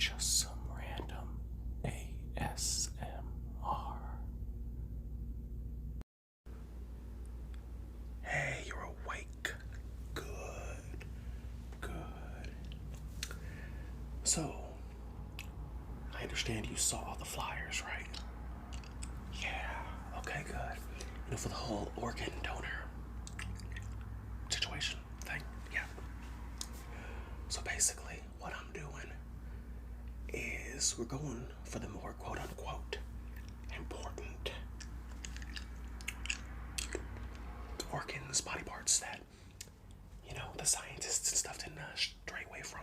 just some random ASMR. Hey, you're awake. Good, good. So, I understand you saw all the flyers, right? Yeah, okay, good. For the whole organ donor situation thing, yeah. So basically, what I'm doing is we're going for the more quote unquote important organs, body parts that, the scientists and stuff didn't stray away from.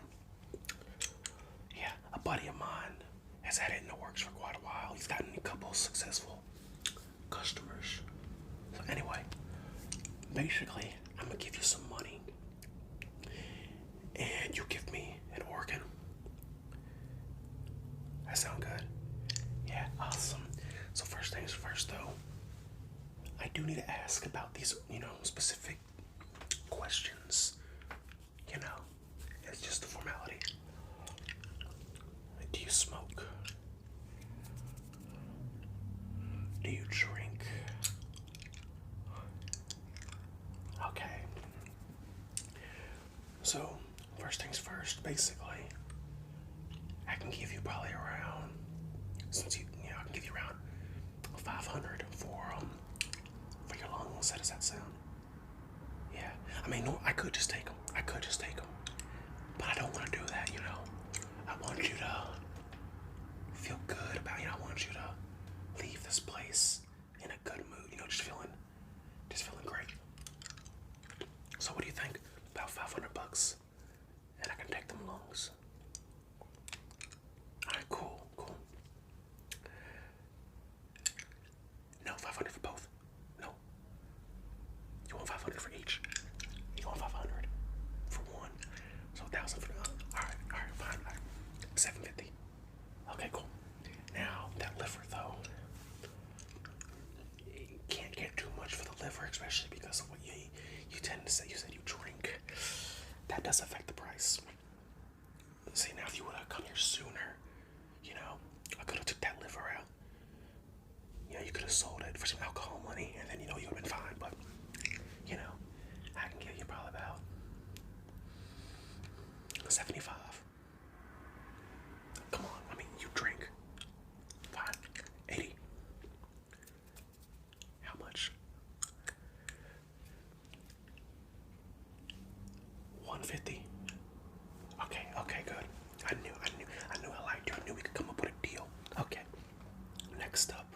Yeah, a buddy of mine has had it in the works for quite a while. He's gotten a couple successful customers. So anyway, basically, I'm gonna give you some money and you give me an organ. That sound good? Yeah, awesome. So first things first though, I do need to ask about these, specific questions. It's just a formality. Do you smoke? Do you drink? Okay. So, first things first, basically, I can give you probably around, I can give you around 500 for your lungs. How does that sound? Yeah. I mean, no, I could just take them. But I don't want to do that, I want you to feel good about, I want you to leave this place in a good mood, just feeling great. So what do you think? About 500 bucks. And I can take them lungs. Alright, cool. No, 500 for both. No. You want 500 for each? You want 500 for one? So 1,000 for alright, fine. 750. Okay, cool. Now that liver though, you can't get too much for the liver, especially because of what you tend to say. You said you drink. That does affect the price. See, now if you would have come here sooner, I could have took that liver out. You could have sold it for some alcohol money, and then you would have been fine. But I can give you probably about 75. Come on, I mean, you drink. Fine. 80. How much? 150. Okay, good. I knew I liked you. I knew we could come up with a deal. Okay. Next up.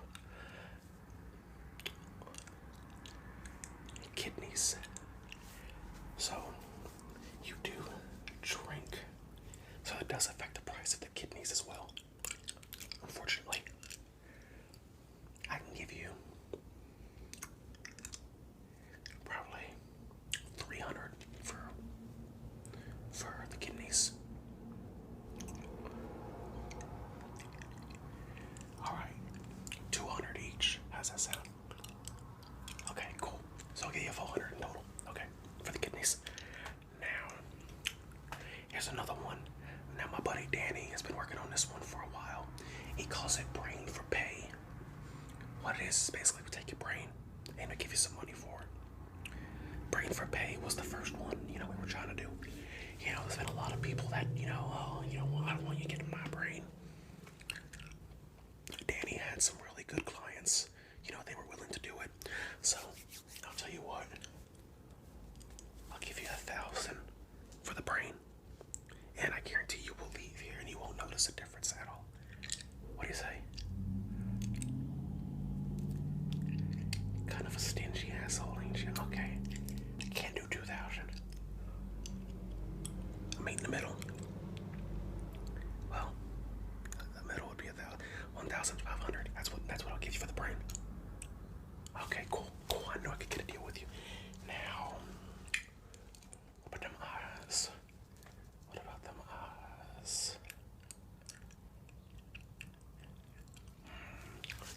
Kidneys. So, you do drink. So it does affect the price of the kidneys as well. Unfortunately. I can give you probably 300 for the kidneys. Alright. 200 each. How's that sound? Okay, cool. So I'll give you 400 in total. Okay, for the kidneys. Now, here's another one. Now my buddy Danny has been working on this one for a while. He calls it brain for pay. What it is basically we take your brain and we give you some money for it. Brain for pay was the first one, we were trying to do. There's been a lot of people that, I don't want you getting my brain. Danny had some really good clients. They were willing to do it. So, I'll tell you what. I'll give you 1,000 for the brain. And I guarantee you will leave here and you won't notice a difference at all. What do you say? Kind of a stingy asshole, ain't you? Okay. Can't do 2,000. Meet in the middle. Well, the middle would be 1,500. That's what I'll give you for the brain. Okay, cool. I knew I could get a deal with you. Now, what about them eyes?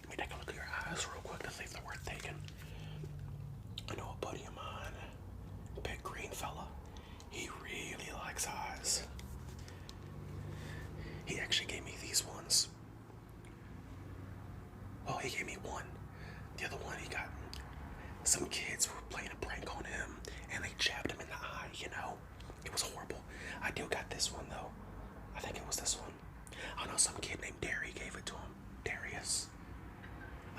Let me take a look at your eyes real quick to see if they're worth taking. I know a buddy of mine, big green fella. He really likes eyes. he gave me one. The other one, he got some kids were playing a prank on him, and they jabbed him in the eye. It was horrible. I do got this one though. I think it was this one. I don't know. Some kid named Derry gave it to him. Darius.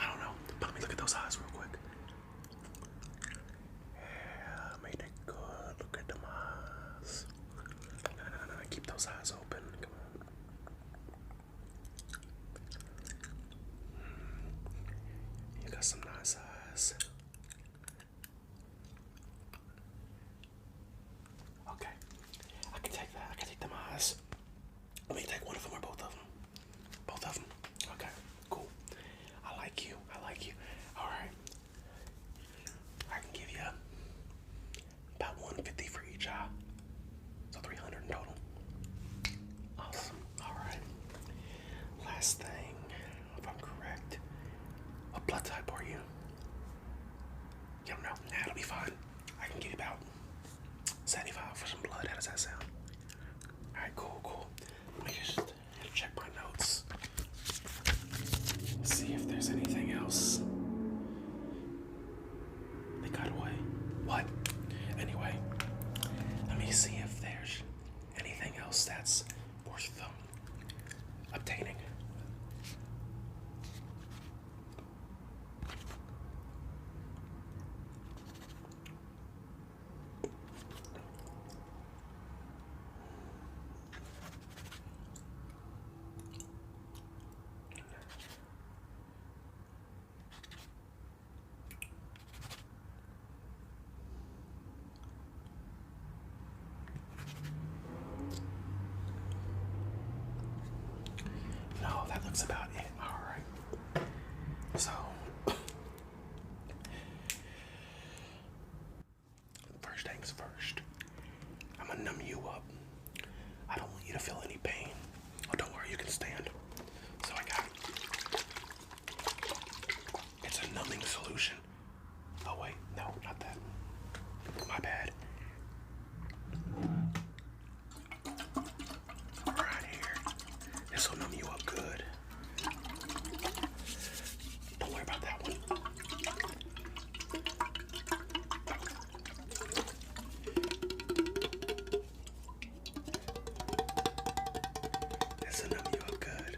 I don't know. But let me look at those eyes real quick. Yeah, made it good. Look at them eyes. No. Keep those eyes open. Come on. You got some nice eyes. Okay. I can take that. I can take them eyes. Let me take one of them or both of them. Both of them. Okay. Cool. I like you. I like you. Alright. I can give you about 150 for each eye. So 300 in total. Awesome. Alright. Last thing, if I'm correct. What blood type are you? You don't know. Nah, it'll be fine. I can give you about 75 for some blood. How does that sound? Alright, cool. Let me just check my notes. See if there's anything else. They got away. What? Anyway, let me see if there's anything else that's worth obtaining. No, that looks about it. Alright. So, first things first. I'm gonna numb you up. I don't want you to feel any pain. Oh, don't worry, you can stand. So I got it's a numbing solution. Oh wait, no, not that. My bad. Right here. This will numb you up good. Don't worry about that one. This will numb you up good.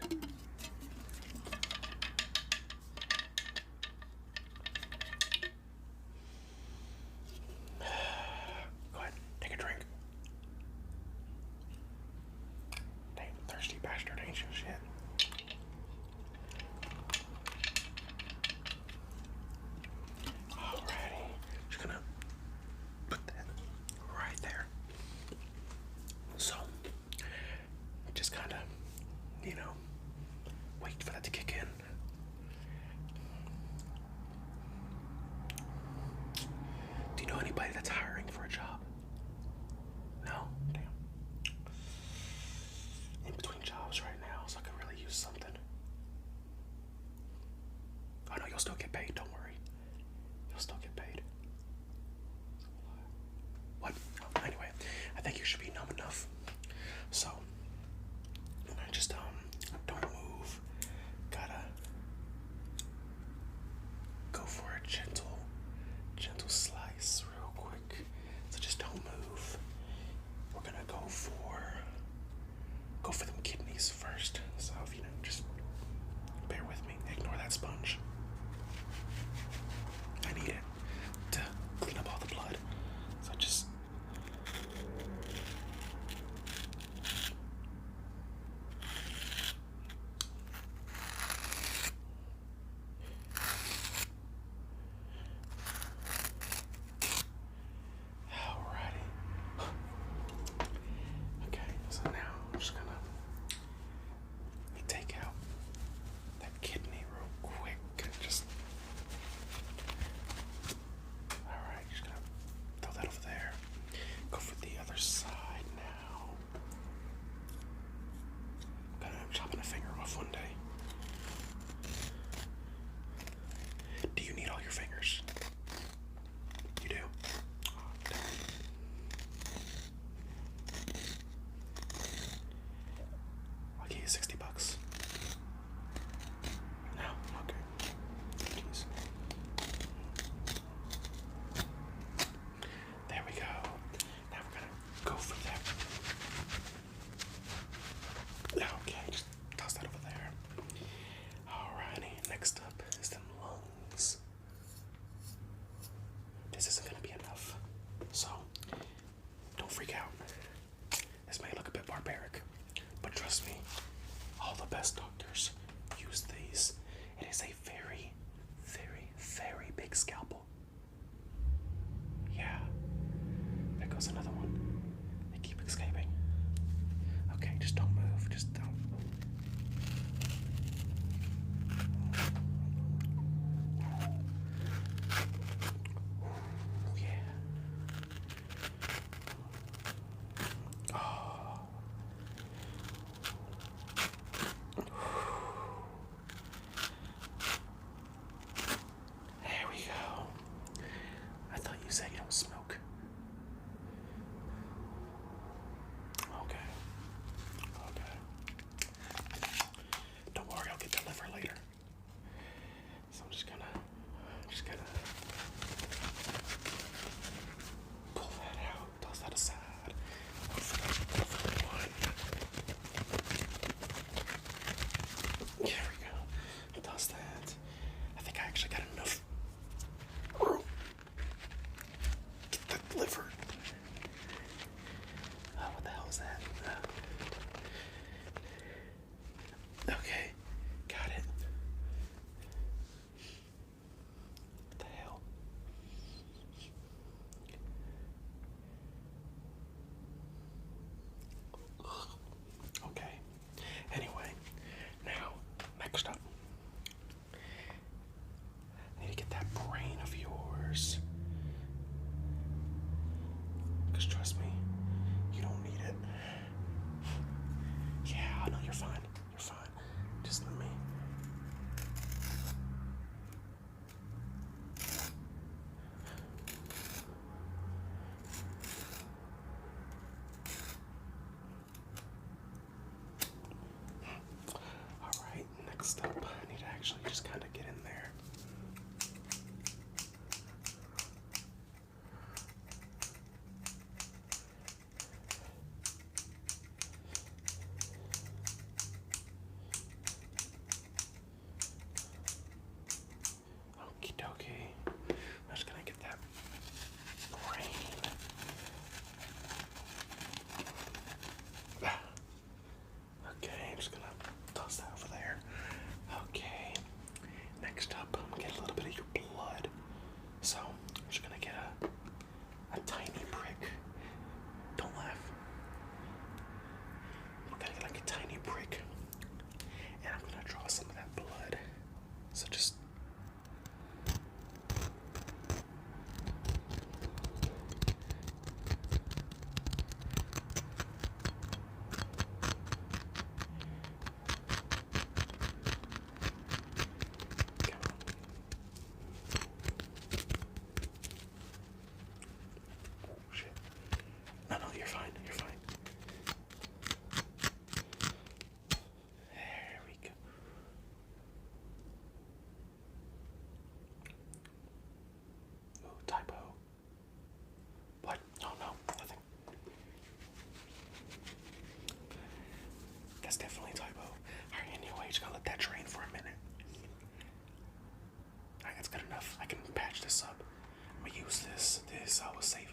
best doctors use these. It is a very, very, very big scalpel. Yeah. There goes another one. They keep escaping. Okay, just don't move. Just don't. Yeah. Oh. There we go. I thought you said you don't smoke. Okay. Okay. Don't worry, I'll get the liver later. So I'm just gonna pull that out, toss that aside. There we go. Toss that. I think I actually got enough room. Get the liver. What the hell is that? Okay, got it. What the hell? Okay. Anyway, now, next up. I need to get that brain of yours. Because trust me, you don't need it. Yeah, no, you're fine. You're fine. Just let me. Alright, next up, I need to actually just kind of get in there. Okie dokie. I'm just gonna get that brain. Okay, I'm just gonna toss that over there. Okay. Next up, I'm gonna get a little bit of your blood. So I'm just gonna get a tiny prick. Don't laugh. I'm gonna get like a tiny prick. And I'm gonna draw some of that blood. So just shit. No, you're fine. You're fine. There we go. Ooh, typo. What? Oh no, nothing. That's definitely a typo. Alright, anyway, just gonna let that drain for a minute. Alright, that's good enough. I can patch this up. I'm gonna use this. This I was saving.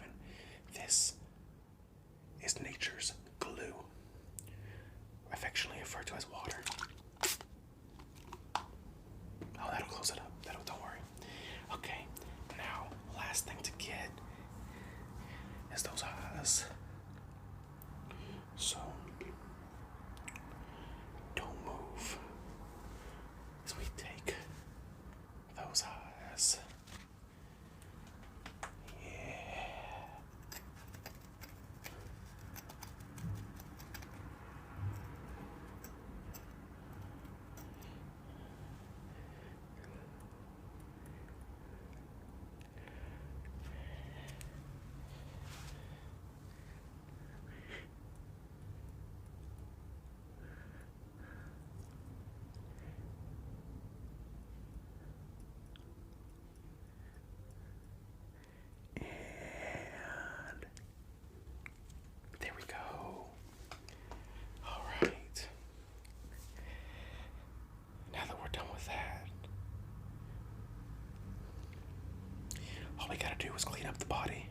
This is nature's glue, affectionately referred to as water. Oh, that'll close it up. Don't worry. Okay, now, last thing to get is those eyes. So, don't move as we take those eyes. Yeah. And there we go. All right. Now that we're done with that, all we gotta do is clean up the body.